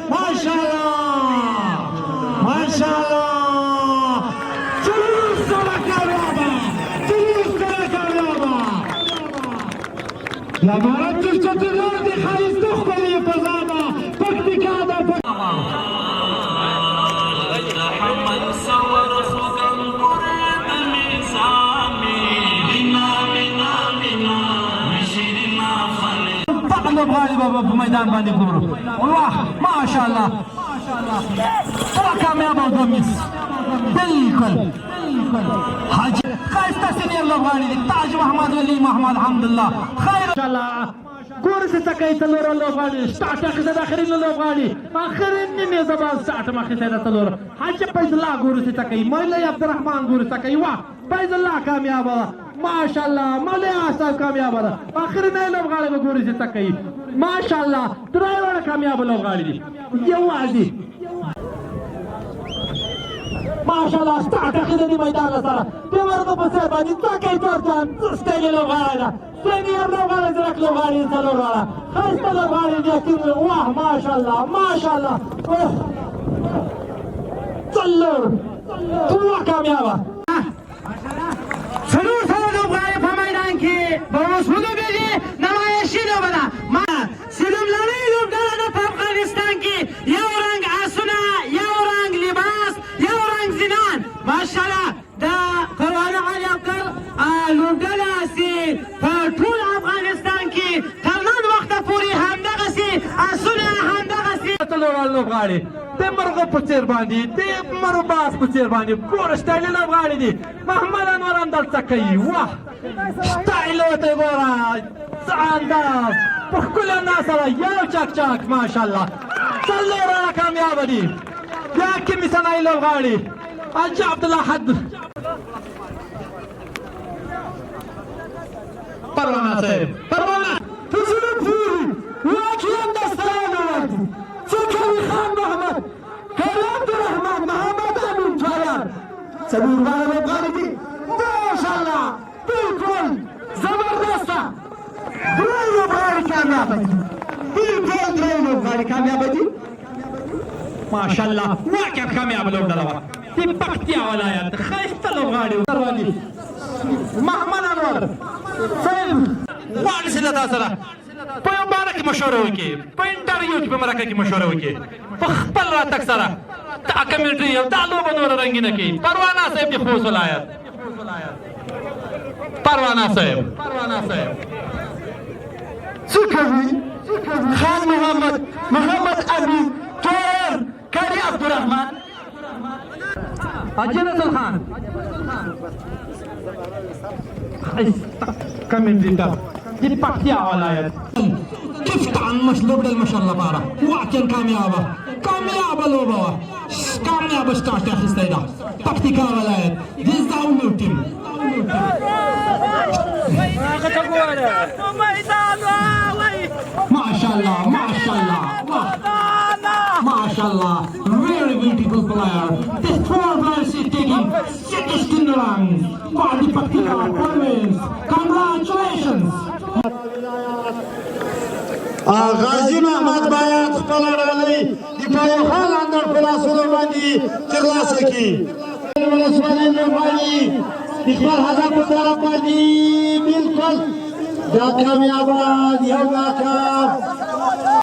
ماشاءالله ماشاءالله جلوس داره کامیابه جلوس داره کامیابه لبارت توش چطور دی خیز دختری فضاده پکتیکا ده بغالي بابا في ميدان باني كورو والله ما شاء الله ترى كاميابه وقميص بالكل حاجه خايستا سينير لغالي تاج محمد ولي محمد الحمد لله خير ان شاء الله كورس تكاي تلور لغالي ستارت اخذ اخرين لغالي اخرين ني زبان ستارت ما اخذ تلور حاجه بيد الله كورس تكاي مولاي عبد الرحمن كورس تكاي وا بيد الله كاميابه ما شاء الله مولاي صاحب کامیاب ده اخر نه لوب غاړه به ګوري چې تکي ما شاء الله درایور کامیاب لوب غاړي دي یوازې ما شاء الله ستارت اخیده دی میدان سره په ورته په سر باندې تکي تورجان ستایل لوب غاړه ده سینیئر لوب غاړه زرک لوب غاړي څلور غاړه خاصه لوب غاړي دي چې واه ما شاء الله څلور ټول کامیاب سرور سره لوب غاړي په میدان کې بروس ودو بیږي نمایشي نه بنا ما سلم لړۍ لوبډله ده په افغانستان کې یو رنګ آسونه یو رنګ لباس یو رنګ زینان ماشاءالله دا پروانه علي افکر لوبډله چې په ټول افغانستان کې تر نن وخته پورې همدغسې آسونه همدغسې څلور لوبغاړي د مرغه په څېر باندې د مرباس په څېر باندې ګوره سټایلي لوبغاړي دي محمد انور هم دلته کوي واه سټایل ورته ګوره څه انداز په ښکلي انداز سره یو چک چک ماشاءالله څلور کامیابه دي بیا کمي صنایع لوبغاړي حاجي عبدالله حد پروانه صاحب پروانه ته زړه پورې واقعا دستانه وایي سلطان خان محمد خیر عبدالرحمن محمد امین جویان څلور واړه لوبغاړي دي ماشاءالله بالکل زبردسته درې لوبغاړي کامیابه دي بالکل درې لوبغاړي کامیابه دي ماشاءالله واقعا کامیابه لوبډله وه د پکتیا ولایت ښایسته لوبغاړي دي محمد انور صاحب غواړي چې له تا سره په یو باره کې مشوره وکړي په انټرویو کې په مرکه کې مشوره وکړي په خپل راتګ سره دا کمیټري او دا لوبه نوره رنګینه کړي پروانه صاحب د خوست ولایت پروانه صاحب څه کوي خان محمد امین تور کاري عبدالرحمن حاجي نصر خان کمیټري ته د پکتیا ولایت كيف طعن مشلوب للمشلة بارا واعتن كاميابة لوبة كاميابة اشتعش يا أخي ستيدا تكتيكا ولايت ديز داونو تيم ما شاء الله very beautiful player this 12 players is taking 16 runs for the Paktika Province congratulations غازی محمد باید خپل ډالۍ د پایخان اندر په لاسونو باندې ترلاسه کړي ولسوالۍ لوبغاړي د خپل هدف په طرف باندې بالکل دا کامیابه یو ناکام